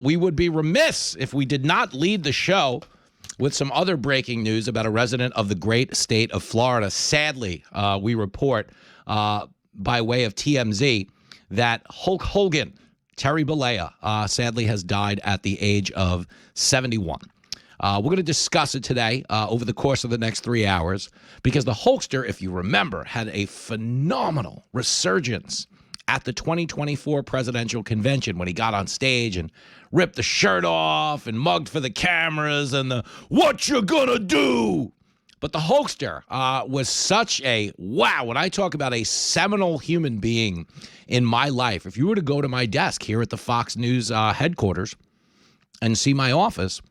we would be remiss if we did not lead the show with some other breaking news about a resident of the great state of Florida. Sadly, we report by way of TMZ that Hulk Hogan, Terry Bollea, sadly has died at the age of 71. We're going to discuss it today over the course of the next 3 hours because the Hulkster, if you remember, had a phenomenal resurgence at the 2024 presidential convention when he got on stage and ripped the shirt off and mugged for the cameras and the "what you gonna do?" But the Hulkster was such a, wow, when I talk about a seminal human being in my life, if you were to go to my desk here at the Fox News headquarters and see my office,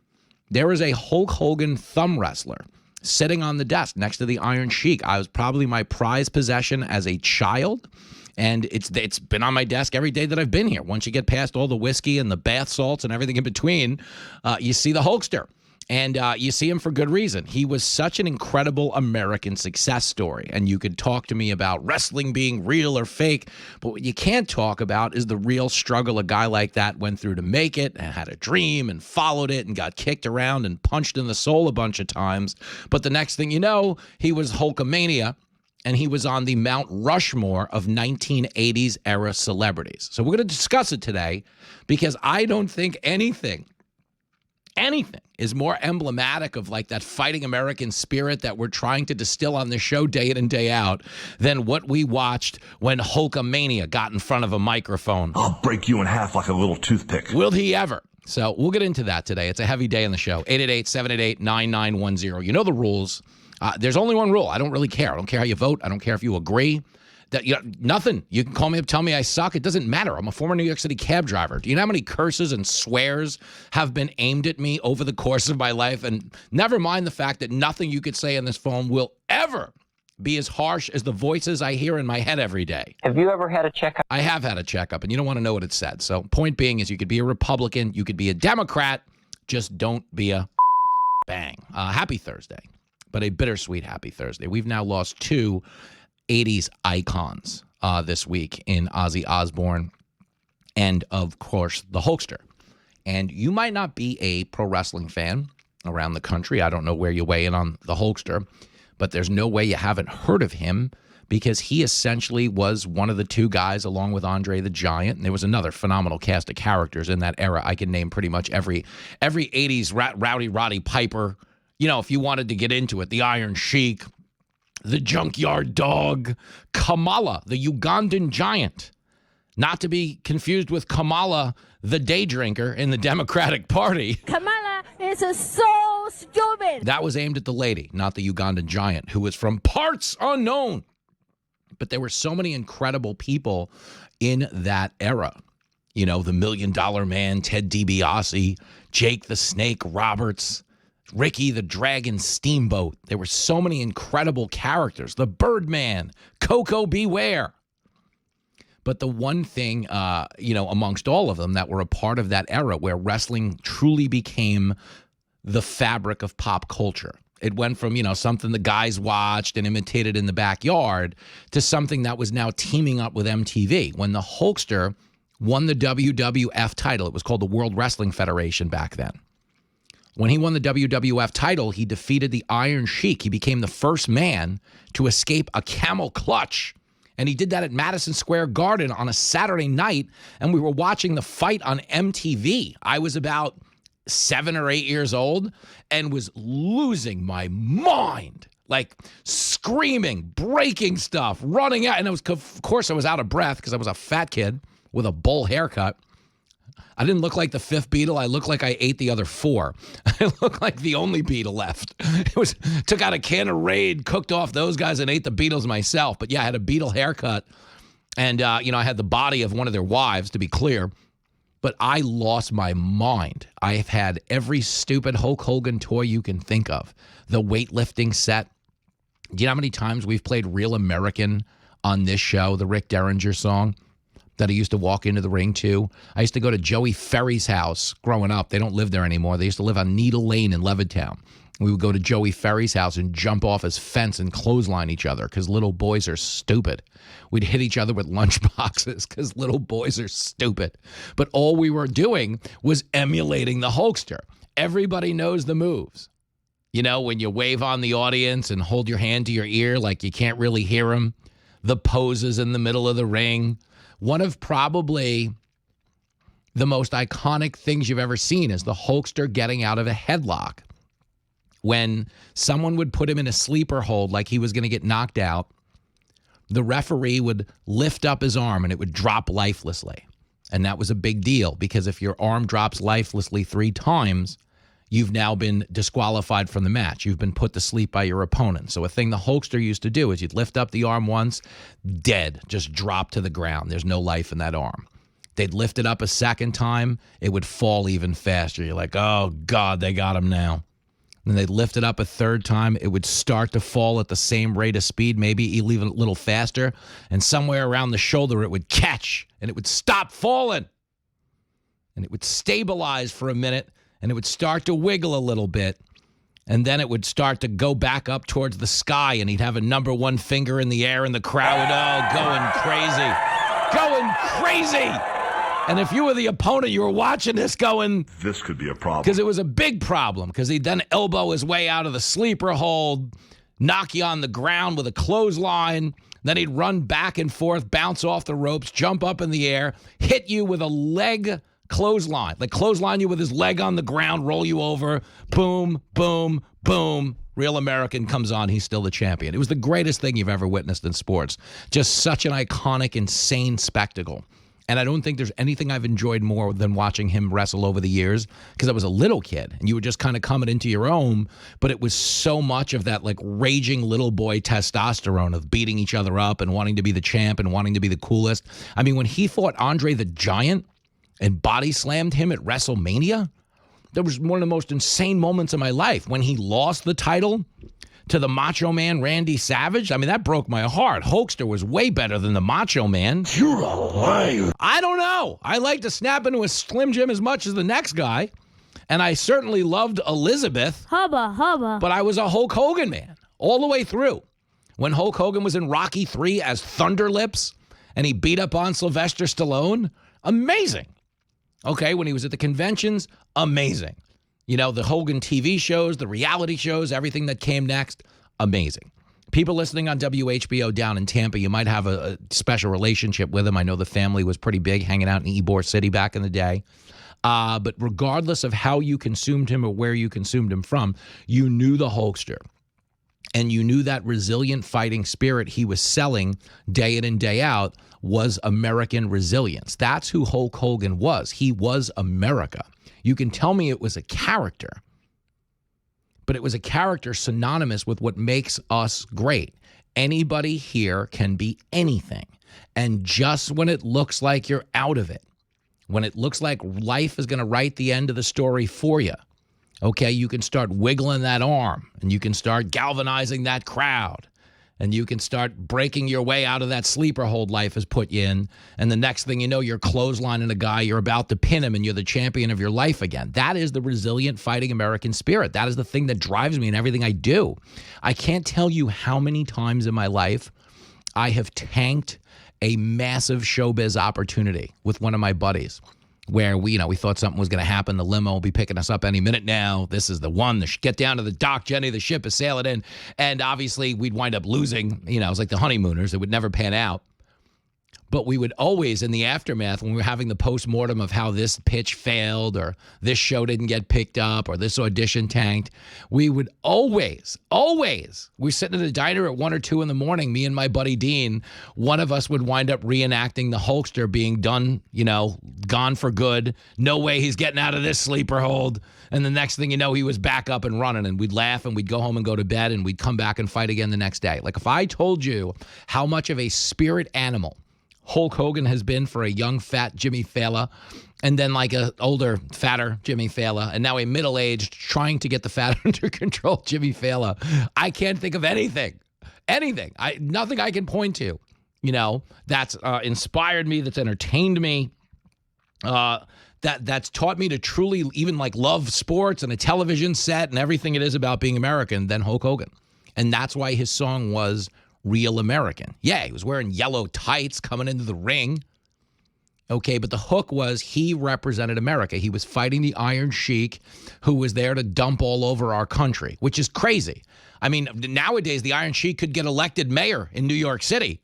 there is a Hulk Hogan thumb wrestler sitting on the desk next to the Iron Sheik. I was probably my prized possession as a child, and it's been on my desk every day that I've been here. Once you get past all the whiskey and the bath salts and everything in between, you see the Hulkster. And you see him for good reason. He was such an incredible American success story. And you could talk to me about wrestling being real or fake. But what you can't talk about is the real struggle a guy like that went through to make it and had a dream and followed it and got kicked around and punched in the soul a bunch of times. But the next thing you know, he was Hulkamania. And he was on the Mount Rushmore of 1980s era celebrities. So we're going to discuss it today because I don't think anything is more emblematic of like that fighting American spirit that we're trying to distill on the show day in and day out than what we watched when Hulkamania got in front of a microphone. I'll break you in half like a little toothpick. Will he ever? So we'll get into that today. It's a heavy day in the show. 888-788-9910. You know the rules. There's only one rule. I don't really care. I don't care how you vote. I don't care if you agree. Nothing. You can call me up, tell me I suck. It doesn't matter. I'm a former New York City cab driver. Do you know how many curses and swears have been aimed at me over the course of my life? And never mind the fact that nothing you could say on this phone will ever be as harsh as the voices I hear in my head every day. Have you ever had a checkup? I have had a checkup, and you don't want to know what it said. So point being is you could be a Republican, you could be a Democrat, just don't be a bang. Happy Thursday, but a bittersweet happy Thursday. We've now lost two 80s icons this week in Ozzy Osbourne and, of course, the Hulkster. And you might not be a pro wrestling fan around the country. I don't know where you weigh in on the Hulkster, but there's no way you haven't heard of him because he essentially was one of the two guys along with Andre the Giant. And there was another phenomenal cast of characters in that era. I can name pretty much every 80s Rowdy Roddy Piper. You know, if you wanted to get into it, the Iron Sheik, the Junkyard Dog, Kamala, the Ugandan Giant. Not to be confused with Kamala, the day drinker in the Democratic Party. Kamala is so stupid. That was aimed at the lady, not the Ugandan Giant, who was from parts unknown. But there were so many incredible people in that era. You know, the $1 Million Man, Ted DiBiase, Jake the Snake Roberts, Ricky the Dragon Steamboat. There were so many incredible characters. The Birdman, Coco Beware. But the one thing, amongst all of them that were a part of that era where wrestling truly became the fabric of pop culture. It went from, something the guys watched and imitated in the backyard to something that was now teaming up with MTV. When the Hulkster won the WWF title, it was called the World Wrestling Federation back then. When he won the WWF title, he defeated the Iron Sheik. He became the first man to escape a camel clutch. And he did that at Madison Square Garden on a Saturday night, and we were watching the fight on MTV. I was about 7 or 8 years old and was losing my mind, like screaming, breaking stuff, running out. And of course, I was out of breath because I was a fat kid with a bowl haircut. I didn't look like the fifth Beatle. I looked like I ate the other four. I looked like the only Beatle left. Took out a can of Raid, cooked off those guys, and ate the Beatles myself. But yeah, I had a Beatle haircut. And, I had the body of one of their wives, to be clear. But I lost my mind. I've had every stupid Hulk Hogan toy you can think of. The weightlifting set. Do you know how many times we've played Real American on this show, the Rick Derringer song that I used to walk into the ring to? I used to go to Joey Ferry's house growing up. They don't live there anymore. They used to live on Needle Lane in Levittown. We would go to Joey Ferry's house and jump off his fence and clothesline each other because little boys are stupid. We'd hit each other with lunch boxes because little boys are stupid. But all we were doing was emulating the Hulkster. Everybody knows the moves. You know, when you wave on the audience and hold your hand to your ear like you can't really hear them. The poses in the middle of the ring. One of probably the most iconic things you've ever seen is the Hulkster getting out of a headlock. When someone would put him in a sleeper hold like he was going to get knocked out, the referee would lift up his arm and it would drop lifelessly. And that was a big deal because if your arm drops lifelessly 3 times, you've now been disqualified from the match. You've been put to sleep by your opponent. So a thing the Hulkster used to do is you'd lift up the arm once, dead, just drop to the ground. There's no life in that arm. They'd lift it up a second time, it would fall even faster. You're like, oh, God, they got him now. And they'd lift it up a third time. It would start to fall at the same rate of speed, maybe even a little faster. And somewhere around the shoulder, it would catch, and it would stop falling. And it would stabilize for a minute, and it would start to wiggle a little bit. And then it would start to go back up towards the sky, and he'd have a number 1 finger in the air, and the crowd would, going crazy. Going crazy. And if you were the opponent, you were watching this going, this could be a problem. Because it was a big problem, because he'd then elbow his way out of the sleeper hold, knock you on the ground with a clothesline, then he'd run back and forth, bounce off the ropes, jump up in the air, hit you with a leg clothesline, like clothesline you with his leg on the ground, roll you over, boom, boom, boom. Real American comes on, he's still the champion. It was the greatest thing you've ever witnessed in sports. Just such an iconic, insane spectacle. And I don't think there's anything I've enjoyed more than watching him wrestle over the years, because I was a little kid and you were just kind of coming into your own, but it was so much of that like raging little boy testosterone of beating each other up and wanting to be the champ and wanting to be the coolest. I mean, when he fought Andre the Giant and body slammed him at WrestleMania, that was one of the most insane moments of my life. When he lost the title to the Macho Man Randy Savage, I mean, that broke my heart. Hulkster was way better than the Macho Man. You're a liar. I don't know. I like to snap into a Slim Jim as much as the next guy, and I certainly loved Elizabeth. Hubba, hubba. But I was a Hulk Hogan man all the way through. When Hulk Hogan was in Rocky III as Thunder Lips, and he beat up on Sylvester Stallone, amazing. Okay, when he was at the conventions, amazing. You know, the Hogan TV shows, the reality shows, everything that came next, amazing. People listening on WHBO down in Tampa, you might have a special relationship with him. I know the family was pretty big, hanging out in Ybor City back in the day. But regardless of how you consumed him or where you consumed him from, you knew the Hulkster. And you knew that resilient fighting spirit he was selling day in and day out was American resilience. That's who Hulk Hogan was. He was America. You can tell me it was a character, but it was a character synonymous with what makes us great. Anybody here can be anything. And just when it looks like you're out of it, when it looks like life is going to write the end of the story for you, okay, you can start wiggling that arm, and you can start galvanizing that crowd, and you can start breaking your way out of that sleeper hold life has put you in, and the next thing you know, you're clotheslining a guy, you're about to pin him, and you're the champion of your life again. That is the resilient fighting American spirit. That is the thing that drives me in everything I do. I can't tell you how many times in my life I have tanked a massive showbiz opportunity with one of my buddies, where we thought something was going to happen. The limo will be picking us up any minute now. This is the one. Get down to the dock, Jenny. The ship is sailing in. And obviously, we'd wind up losing. You know, it was like the honeymooners. It would never pan out. But we would always, in the aftermath, when we were having the post-mortem of how this pitch failed or this show didn't get picked up or this audition tanked, we would always, we're sitting at a diner at 1 or 2 in the morning, me and my buddy Dean, one of us would wind up reenacting the Hulkster being done, gone for good. No way he's getting out of this sleeper hold. And the next thing you know, he was back up and running, and we'd laugh and we'd go home and go to bed, and we'd come back and fight again the next day. Like if I told you how much of a spirit animal Hulk Hogan has been for a young, fat Jimmy Failla, and then like a older, fatter Jimmy Failla, and now a middle-aged, trying to get the fat under control Jimmy Failla, I can't think of anything, nothing I can point to, that's inspired me, that's entertained me, that's taught me to truly even like love sports and a television set and everything it is about being American than Hulk Hogan. And that's why his song was Real American. Yeah, he was wearing yellow tights coming into the ring. Okay, but the hook was he represented America. He was fighting the Iron Sheik who was there to dump all over our country, which is crazy. I mean, nowadays, the Iron Sheik could get elected mayor in New York City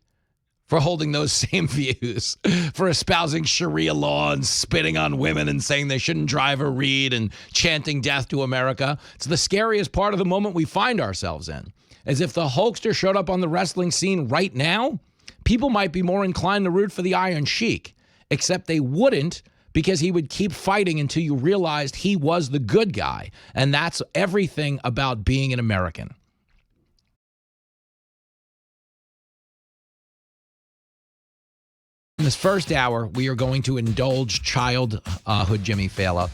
for holding those same views, for espousing Sharia law and spitting on women and saying they shouldn't drive or read and chanting death to America. It's the scariest part of the moment we find ourselves in. As if the Hulkster showed up on the wrestling scene right now, people might be more inclined to root for the Iron Sheik, except they wouldn't because he would keep fighting until you realized he was the good guy. And that's everything about being an American. In this first hour, we are going to indulge childhood Jimmy Failla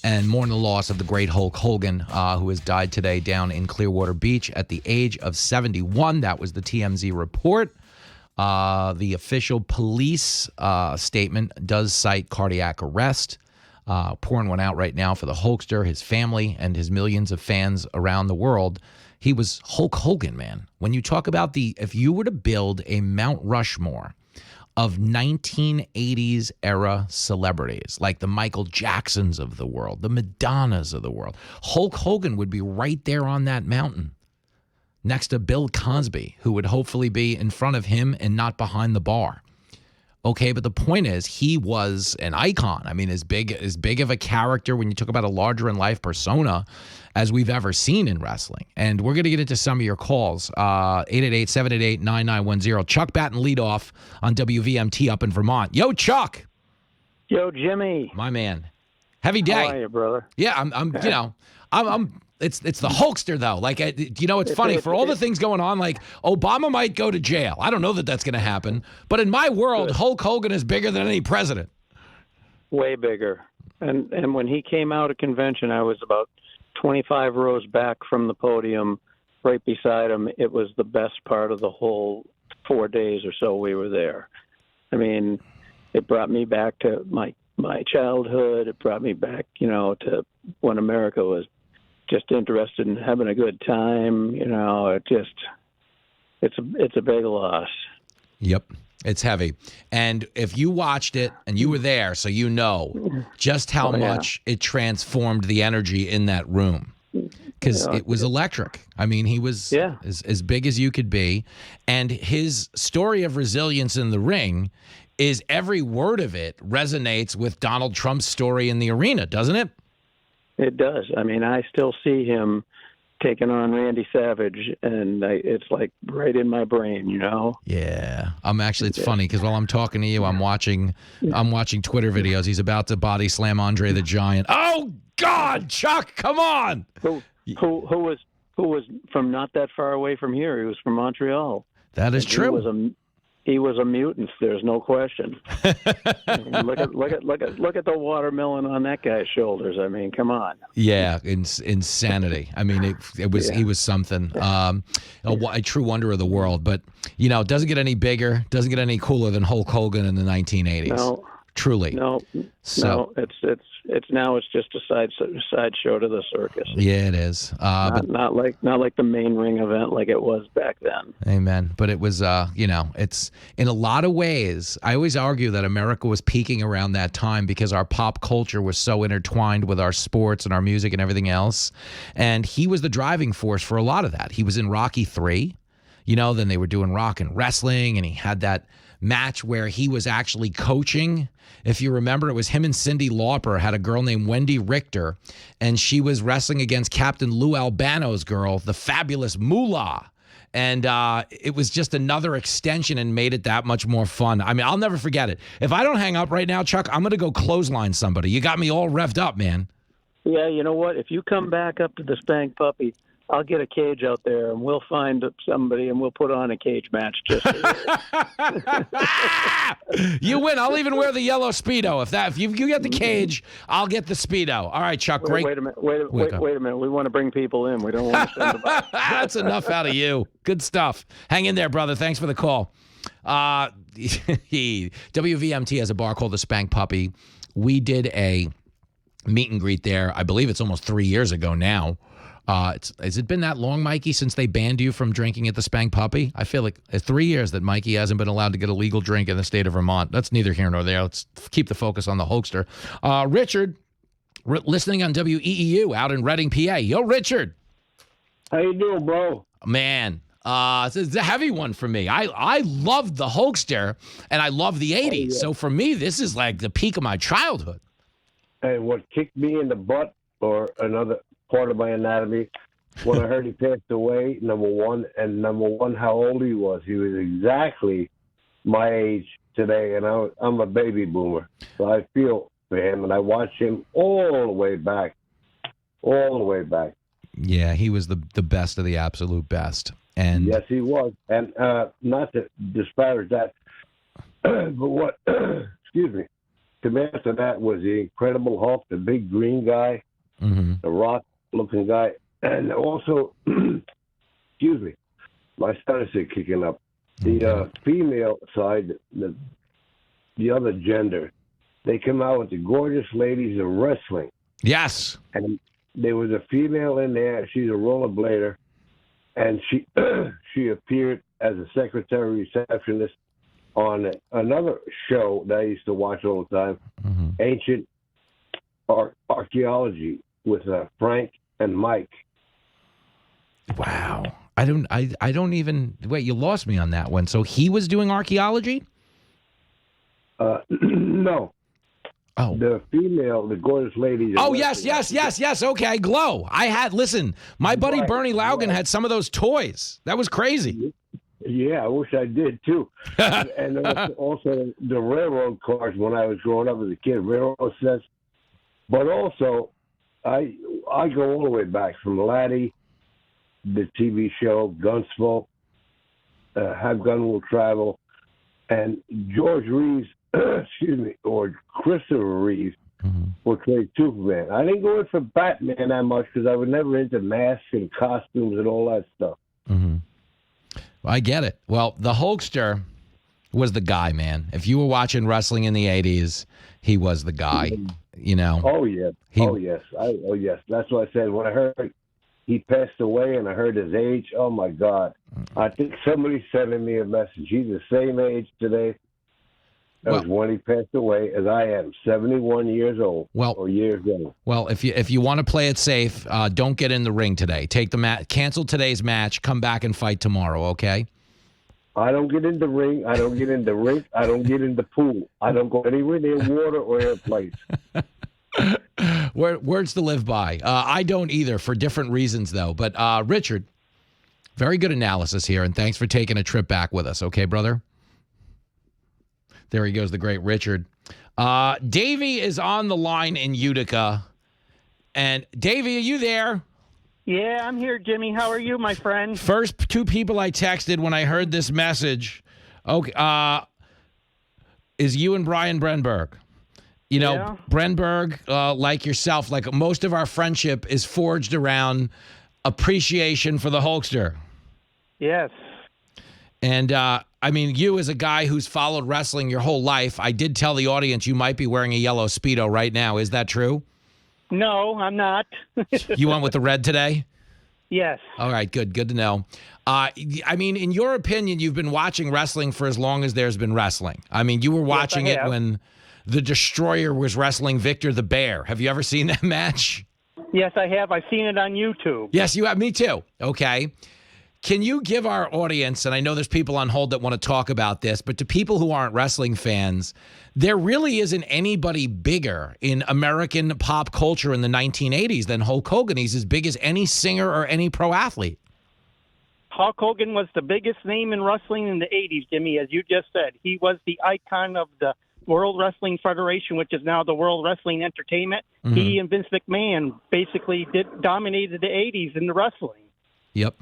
and mourn the loss of the great Hulk Hogan, who has died today down in Clearwater Beach at the age of 71. That was the TMZ report. The official police statement does cite cardiac arrest. Pouring one out right now for the Hulkster, his family, and his millions of fans around the world. He was Hulk Hogan, man. When you talk about if you were to build a Mount Rushmore of 1980s era celebrities, like the Michael Jacksons of the world, the Madonnas of the world, Hulk Hogan would be right there on that mountain next to Bill Cosby, who would hopefully be in front of him and not behind the bar. Okay, but the point is, he was an icon. I mean, as big of a character when you talk about a larger-in-life persona as we've ever seen in wrestling. And we're going to get into some of your calls. 888-788-9910. Chuck Batten lead off on WVMT up in Vermont. Yo, Chuck. Yo, Jimmy. My man. Heavy day. How are you, brother? Yeah, I'm It's the Hulkster, though. Like, it's funny. For all the things going on, like, Obama might go to jail. I don't know that that's going to happen. But in my world, Hulk Hogan is bigger than any president. Way bigger. And when he came out at convention, I was about 25 rows back from the podium, right beside him. It was the best part of the whole 4 days or so we were there. I mean, it brought me back to my childhood. It brought me back, to when America was just interested in having a good time. It's a big loss. Yep. It's heavy. And if you watched it and you were there, so you know just how much it transformed the energy in that room. Because it was electric. I mean, he was as big as you could be. And his story of resilience in the ring is every word of it resonates with Donald Trump's story in the arena, doesn't it? It does. I mean, I still see him taking on Randy Savage, and it's like right in my brain, Yeah. It's funny because while I'm talking to you, I'm watching Twitter videos. He's about to body slam Andre the Giant. Oh God, Chuck, come on. Who was from not that far away from here? He was from Montreal. That is true. He was a mutant. There's no question. Look at the watermelon on that guy's shoulders. I mean, come on. Yeah, insanity. I mean, he was something. A true wonder of the world. But it doesn't get any bigger, doesn't get any cooler than Hulk Hogan in the 1980s. No, truly. No. It's just a sideshow to the circus. Yeah, it is. Not like the main ring event like it was back then. Amen. But it was, it's in a lot of ways. I always argue that America was peaking around that time because our pop culture was so intertwined with our sports and our music and everything else. And he was the driving force for a lot of that. He was in Rocky III. Then they were doing rock and wrestling, and he had that match where he was actually coaching. If you remember, it was him and Cyndi Lauper had a girl named Wendy Richter, and she was wrestling against Captain Lou Albano's girl, the fabulous Moolah. And it was just another extension and made it that much more fun. I mean, I'll never forget it. If I don't hang up right now, Chuck, I'm going to go clothesline somebody. You got me all revved up, man. Yeah, you know what? If you come back up to the Spank Puppy, I'll get a cage out there, and we'll find somebody, and we'll put on a cage match just for you. You win. I'll even wear the yellow Speedo. If you get the cage, I'll get the Speedo. All right, Chuck. Great. Wait a minute. Wait a minute. We want to bring people in. We don't want to send them out. That's enough out of you. Good stuff. Hang in there, brother. Thanks for the call. WVMT has a bar called the Spank Puppy. we did a meet and greet there. I believe it's almost 3 years ago now. Has it been that long, Mikey, since they banned you from drinking at the Spank Puppy? I feel like 3 years that Mikey hasn't been allowed to get a legal drink in the state of Vermont. That's neither here nor there. Let's keep the focus on the Hulkster. Richard, listening on WEEU out in Reading, PA. Yo, Richard. How you doing, bro? Man, it's a heavy one for me. I loved the Hulkster, and I love the 80s. Oh, yeah. So for me, this is like the peak of my childhood. And what kicked me in the butt, or another part of my anatomy, when I heard he passed away, number one, how old he was. He was exactly my age today, and I'm a baby boomer. So I feel for him, and I watched him all the way back. Yeah, he was the best of the absolute best. And Yes, he was. And not to disparage that, but what, excuse me, to me after that was the Incredible Hulk, the big green guy, the rock-looking guy, and also, excuse me, my sinus is kicking up. The female side, the other gender, they come out with the gorgeous ladies of wrestling. yes. And there was a female in there. She's a rollerblader, and she she appeared as a secretary receptionist on another show that I used to watch all the time, Ancient Archaeology, with Frank and Mike. Wow. I don't even wait. You lost me on that one. So he was doing archaeology. No. Oh. The female, the gorgeous lady. Oh, yes. Okay, Glow. Listen, my buddy Bernie Laugan had some of those toys. That was crazy. Yeah, I wish I did too. And also the railroad cars when I was growing up as a kid, railroad sets. But also, I go all the way back from Laddie, the TV show, Gunsmoke, Have Gun Will Travel, and George Reeves, excuse me, or Christopher Reeves portrayed Superman. I didn't go in for Batman that much because I was never into masks and costumes and all that stuff. I get it. Well, the Hulkster was the guy, man. If you were watching wrestling in the 80s, he was the guy, you know. Oh, yes. Yes. That's what I said. When I heard he passed away and I heard his age, oh, my God. I think somebody's sending me a message. He's the same age today as when he passed away as I am, 71 years old. Years old. Well, if you want to play it safe, don't get in the ring today. Take the cancel today's match. Come back and fight tomorrow. Okay. I don't get in the ring. I don't get in the rink. I don't get in the pool. I don't go anywhere near water or airplanes. Words to live by. I don't either, for different reasons though. But Richard, very good analysis here, and thanks for taking a trip back with us. Okay, brother. There he goes, the great Richard. Davey is on the line in Utica. And Davey, are you there? Yeah, I'm here, Jimmy. How are you, my friend? First two people I texted when I heard this message, is you and Brian Brenberg. You know, Brenberg, like yourself, like most of our friendship is forged around appreciation for the Hulkster. Yes. And, I mean, you as a guy who's followed wrestling your whole life, I did tell the audience you might be wearing a yellow Speedo right now. Is that true? No, I'm not. You went with the red today? Yes. All right, good to know. I mean, in your opinion, you've been watching wrestling for as long as there's been wrestling. I mean, you were watching it when the Destroyer was wrestling Victor the Bear. Have you ever seen that match? Yes, I have. I've seen it on YouTube. Yes, you have. Me too. Okay. Can you give our audience, and I know there's people on hold that want to talk about this, but to people who aren't wrestling fans, there really isn't anybody bigger in American pop culture in the 1980s than Hulk Hogan. He's as big as any singer or any pro athlete. Hulk Hogan was the biggest name in wrestling in the 80s, Jimmy, as you just said. He was the icon of the World Wrestling Federation, which is now the World Wrestling Entertainment. He and Vince McMahon basically dominated the 80s in the wrestling. Yep.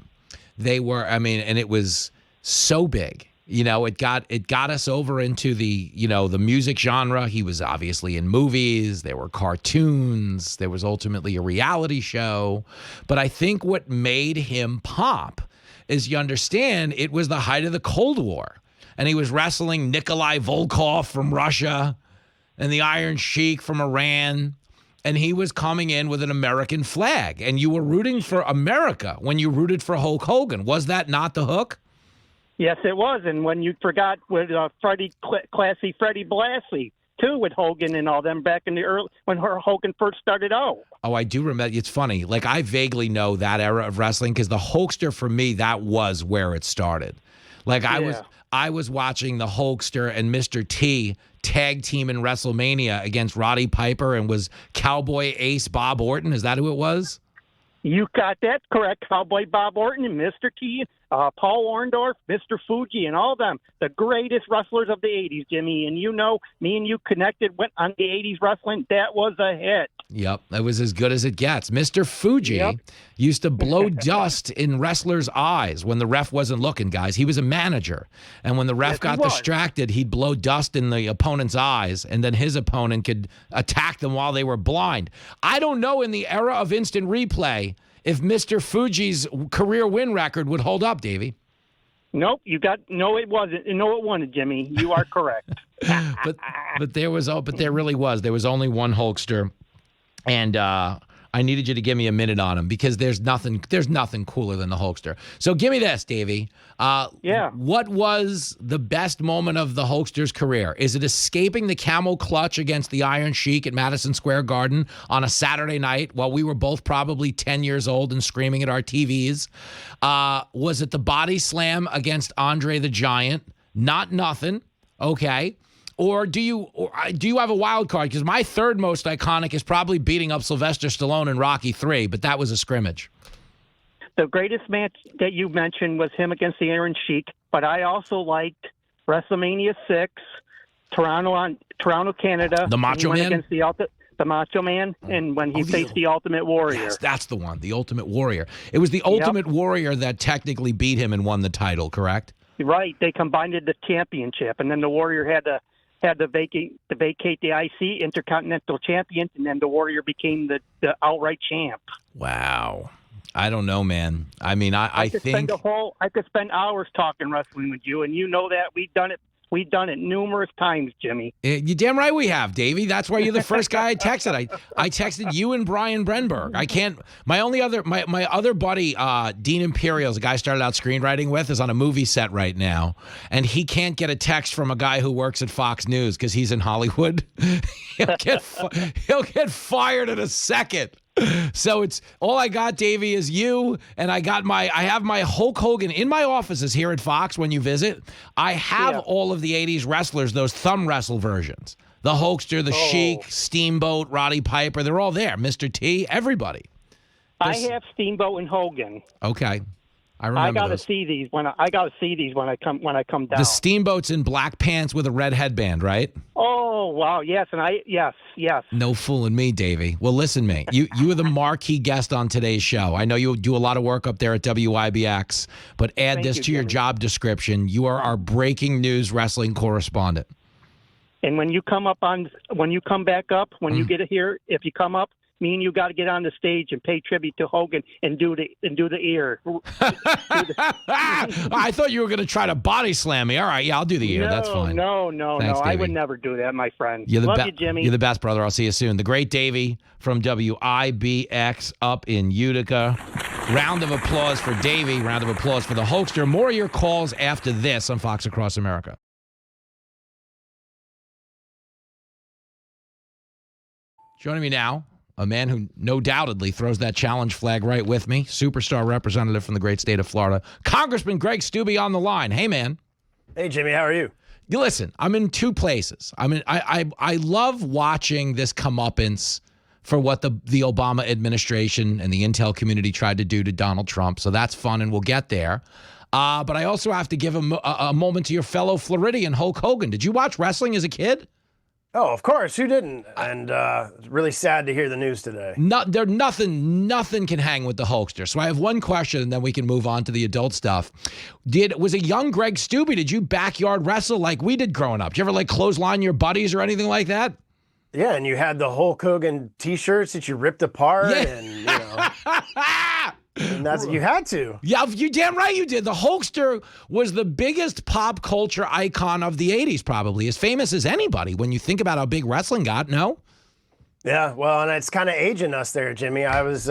They were, I mean, and it was so big. You know, it got us over into the, you know, the music genre. He was obviously in movies. There were cartoons. There was ultimately a reality show. But I think what made him pop is, you understand, it was the height of the Cold War. And he was wrestling Nikolai Volkov from Russia. and the Iron Sheik from Iran, and he was coming in with an American flag, and you were rooting for America when you rooted for Hulk Hogan. Was that not the hook? Yes, it was. And when you forgot with Classy Freddie Blassie, too, with Hogan and all them back in the early, when Hogan first started out. Oh, I do remember. It's funny. Like, I vaguely know that era of wrestling because the Hulkster, for me, that was where it started. Like, I was watching the Hulkster and Mr. T tag team in WrestleMania against Roddy Piper and was Cowboy Ace Bob Orton. Is that who it was? You got that correct. Cowboy Bob Orton and Mr. T, Paul Orndorff, Mr. Fuji, and all them. The greatest wrestlers of the 80s, Jimmy. And you know, me and you connected on the 80s wrestling. That was a hit. Yep, that was as good as it gets. Mr. Fuji used to blow dust in wrestlers' eyes when the ref wasn't looking, guys. He was a manager. And when the ref got distracted, he'd blow dust in the opponent's eyes, and then his opponent could attack them while they were blind. I don't know in the era of instant replay if Mr. Fuji's career win record would hold up, Davey. Nope, no, it wasn't. No, it wasn't, Jimmy. You are correct. but there really was. There was only one Hulkster. And I needed you to give me a minute on him because there's nothing cooler than the Hulkster. So give me this, Davey. What was the best moment of the Hulkster's career? Is it escaping the camel clutch against the Iron Sheik at Madison Square Garden on a Saturday night while we were both probably 10 years old and screaming at our TVs? Was it the body slam against Andre the Giant? Not nothing. Okay. Or do you have a wild card? Because my third most iconic is probably beating up Sylvester Stallone in Rocky III, but that was a scrimmage. The greatest match that you mentioned was him against the Iron Sheik, but I also liked WrestleMania 6, Toronto, Canada. The Macho Man? Against the Macho Man, and when he faced the Ultimate Warrior. Yes, that's the one, the Ultimate Warrior. It was the Ultimate Warrior that technically beat him and won the title, correct? Right. They combined the championship, and then the Warrior had to vacate the IC Intercontinental Champion, and then the Warrior became the outright champ. Wow. I don't know, man. I mean, I think I could spend hours talking wrestling with you, and you know that we've done it. We've done it numerous times, Jimmy. You damn right we have, Davey. That's why you're the first guy I texted. I texted you and Brian Brenberg. I can't. My other buddy, Dean Imperial, the guy I started out screenwriting with, is on a movie set right now, and he can't get a text from a guy who works at Fox News because he's in Hollywood. He'll get fired in a second. So it's all I got, Davey, is you, and I have my Hulk Hogan in my offices here at Fox when you visit. I have all of the 80s wrestlers, those thumb wrestle versions. The Hulkster, the Sheik, Steamboat, Roddy Piper, they're all there. Mr. T, everybody. I have Steamboat and Hogan. Okay. I remember I gotta those. see these when I come down. The Steamboat's in black pants with a red headband, right? Oh wow, yes, and yes. No fooling me, Davey. Well, listen, mate. You are the marquee guest on today's show. I know you do a lot of work up there at WIBX, but add this to your job description. You are our breaking news wrestling correspondent. And when you come back up, when you get here, if you come up, me and you got to get on the stage and pay tribute to Hogan and do the ear. I thought you were going to try to body slam me. All right, yeah, I'll do the ear. That's fine. No. Thanks, I would never do that, my friend. Love you, Jimmy. You're the best, brother. I'll see you soon. The great Davey from WIBX up in Utica. Round of applause for Davey. Round of applause for the Hulkster. More of your calls after this on Fox Across America. Joining me now, a man who no doubtedly throws that challenge flag right with me, superstar representative from the great state of Florida, Congressman Greg Steube on the line. Hey, man. Hey, Jimmy, how are you? You listen, I'm in two places. I love watching this comeuppance for what the Obama administration and the intel community tried to do to Donald Trump. So that's fun, and we'll get there. But I also have to give a moment to your fellow Floridian, Hulk Hogan. Did you watch wrestling as a kid? Oh, of course. Who didn't? And it's really sad to hear the news today. Nothing can hang with the Hulkster. So I have one question, and then we can move on to the adult stuff. Was a young Greg Steube, did you backyard wrestle like we did growing up? Did you ever like clothesline your buddies or anything like that? Yeah, and you had the Hulk Hogan T-shirts that you ripped apart, and And that's you had to. Yeah, you damn right you did. The Hulkster was the biggest pop culture icon of the 80s, probably. As famous as anybody when you think about how big wrestling got, no? Yeah, well, and it's kind of aging us there, Jimmy. I was,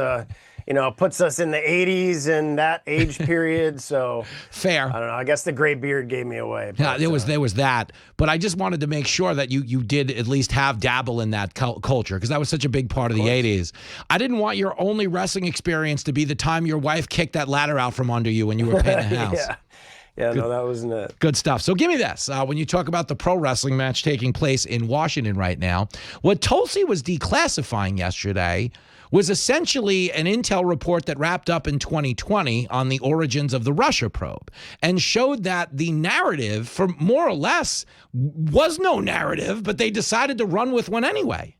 puts us in the 80s and that age period. So Fair. I don't know. I guess the gray beard gave me away. But, Yeah, there was that. But I just wanted to make sure that you did at least have dabble in that culture because that was such a big part of the 80s. I didn't want your only wrestling experience to be the time your wife kicked that ladder out from under you when you were painting the house. Yeah, no, that wasn't it. Good stuff. So give me this. When you talk about the pro wrestling match taking place in Washington right now, what Tulsi was declassifying yesterday was essentially an intel report that wrapped up in 2020 on the origins of the Russia probe and showed that the narrative, for more or less, was no narrative, but they decided to run with one anyway.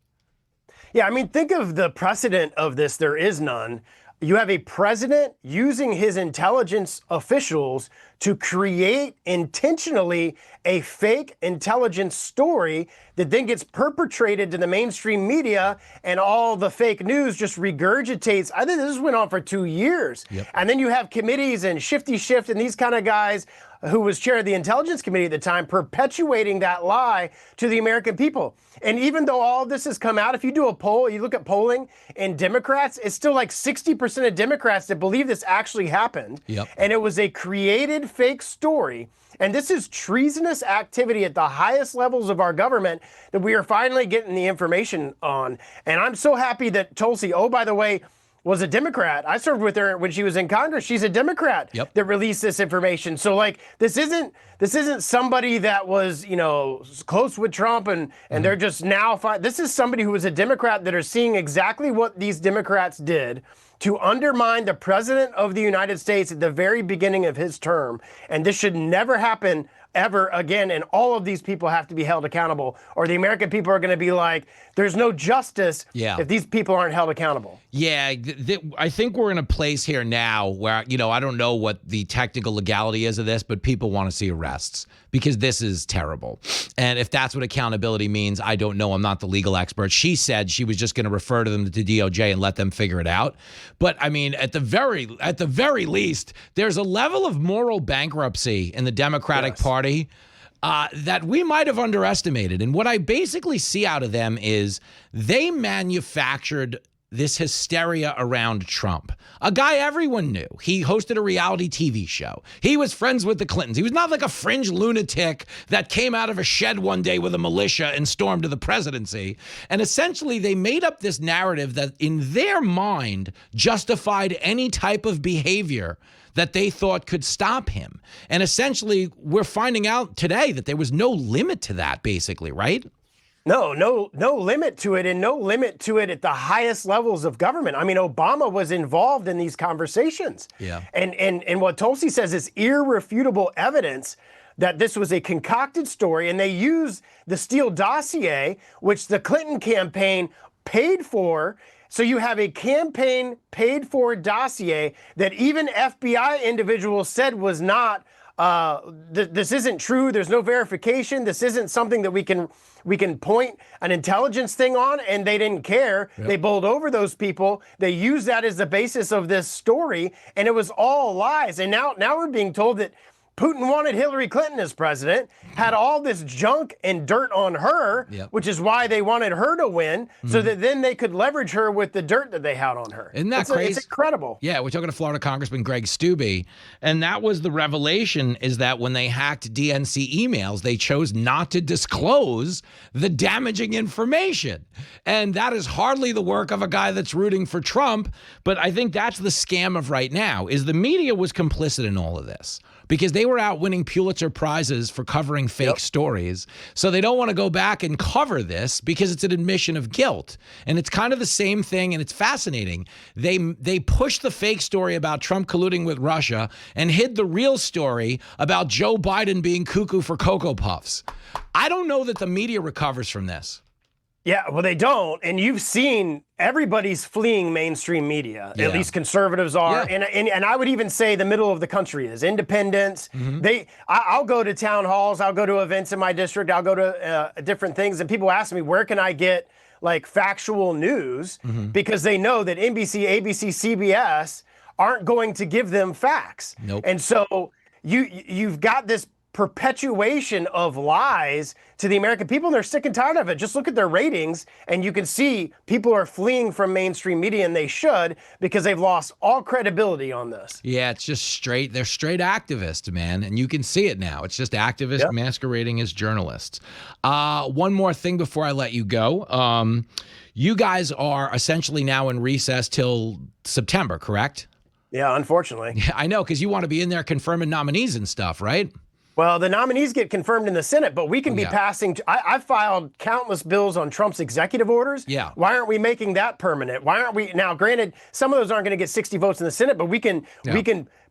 Yeah, I mean, think of the precedent of this. There is none. You have a president using his intelligence officials to create intentionally a fake intelligence story that then gets perpetrated to the mainstream media, and all the fake news just regurgitates. I think this went on for 2 years. Yep. And then you have committees and Shifty Shift and these kind of guys who was chair of the Intelligence Committee at the time, perpetuating that lie to the American people. And even though all of this has come out, if you do a poll, you look at polling in Democrats, it's still like 60% of Democrats that believe this actually happened. Yep. And it was a created fake story. And this is treasonous activity at the highest levels of our government that we are finally getting the information on. And I'm so happy that Tulsi, oh, by the way, was a Democrat. I served with her when she was in Congress. She's a Democrat that released this information. So like this isn't somebody that was, close with Trump and they're just now this is somebody who was a Democrat that are seeing exactly what these Democrats did to undermine the president of the United States at the very beginning of his term. And this should never happen ever again. And all of these people have to be held accountable, or the American people are going to be like, there's no justice if these people aren't held accountable. Yeah, I think we're in a place here now where, I don't know what the technical legality is of this, but people want to see arrests because this is terrible. And if that's what accountability means, I don't know. I'm not the legal expert. She said she was just going to refer to them to DOJ and let them figure it out. But I mean, at the very least, there's a level of moral bankruptcy in the Democratic Party that we might have underestimated. And what I basically see out of them is they manufactured this hysteria around Trump, a guy everyone knew. He hosted a reality TV show. He was friends with the Clintons. He was not like a fringe lunatic that came out of a shed one day with a militia and stormed to the presidency. And essentially, they made up this narrative that in their mind justified any type of behavior that they thought could stop him. And essentially, we're finding out today that there was no limit to that, basically, right? No limit to it, and no limit to it at the highest levels of government. I mean, Obama was involved in these conversations. Yeah. And what Tulsi says is irrefutable evidence that this was a concocted story, and they use the Steele dossier, which the Clinton campaign paid for. So you have a campaign paid for dossier that even FBI individuals said was not, this isn't true. There's no verification. This isn't something that we can point an intelligence thing on, and they didn't care. Yep. They bowled over those people. They used that as the basis of this story, and it was all lies. And now we're being told that Putin wanted Hillary Clinton as president, had all this junk and dirt on her, which is why they wanted her to win, so that then they could leverage her with the dirt that they had on her. Isn't that crazy? It's incredible. Yeah, we're talking to Florida Congressman Greg Steube, and that was the revelation, is that when they hacked DNC emails, they chose not to disclose the damaging information. And that is hardly the work of a guy that's rooting for Trump, but I think that's the scam of right now, is the media was complicit in all of this, because they were out winning Pulitzer Prizes for covering fake stories. So they don't want to go back and cover this because it's an admission of guilt. And it's kind of the same thing, and it's fascinating. They pushed the fake story about Trump colluding with Russia and hid the real story about Joe Biden being cuckoo for Cocoa Puffs. I don't know that the media recovers from this. Yeah, well, they don't. And you've seen everybody's fleeing mainstream media. At least conservatives are. Yeah. And I would even say the middle of the country is. Independents. Mm-hmm. I'll go to town halls. I'll go to events in my district. I'll go to different things. And people ask me, where can I get like factual news? Mm-hmm. Because they know that NBC, ABC, CBS aren't going to give them facts. Nope. And so you've got this perpetuation of lies to the American people, and they're sick and tired of it. Just look at their ratings, and you can see people are fleeing from mainstream media, and they should, because they've lost all credibility on this. Yeah, it's just they're straight activists, man, and you can see it now. It's just activists masquerading as journalists. One more thing before I let you go. You guys are essentially now in recess till September, correct? Yeah, unfortunately. Yeah, I know, because you want to be in there confirming nominees and stuff, right? Well, the nominees get confirmed in the Senate, but we can be passing. I filed countless bills on Trump's executive orders. Yeah. Why aren't we making that permanent? Why aren't we now? Granted, some of those aren't going to get 60 votes in the Senate, but we can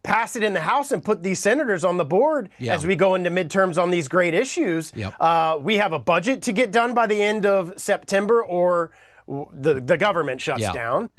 pass it in the House and put these senators on the board as we go into midterms on these great issues. Yep. We have a budget to get done by the end of September, or the government shuts down,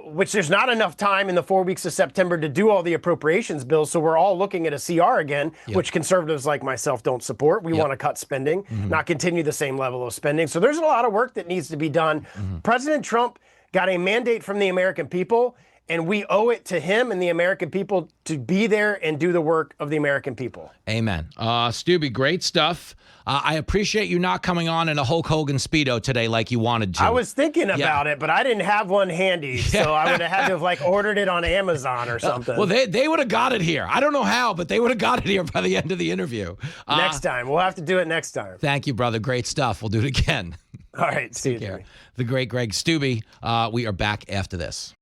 which there's not enough time in the 4 weeks of September to do all the appropriations bills. So we're all looking at a CR again, which conservatives like myself don't support. We want to cut spending, not continue the same level of spending. So there's a lot of work that needs to be done. President Trump got a mandate from the American people, and we owe it to him and the American people to be there and do the work of the American people. Amen. Steube, great stuff. I appreciate you not coming on in a Hulk Hogan Speedo today like you wanted to. I was thinking about it, but I didn't have one handy, so I would have had to have ordered it on Amazon or something. Well, they would have got it here. I don't know how, but they would have got it here by the end of the interview. Next time. We'll have to do it next time. Thank you, brother. Great stuff. We'll do it again. All right. See you. Take care. The great Greg Steube. We are back after this.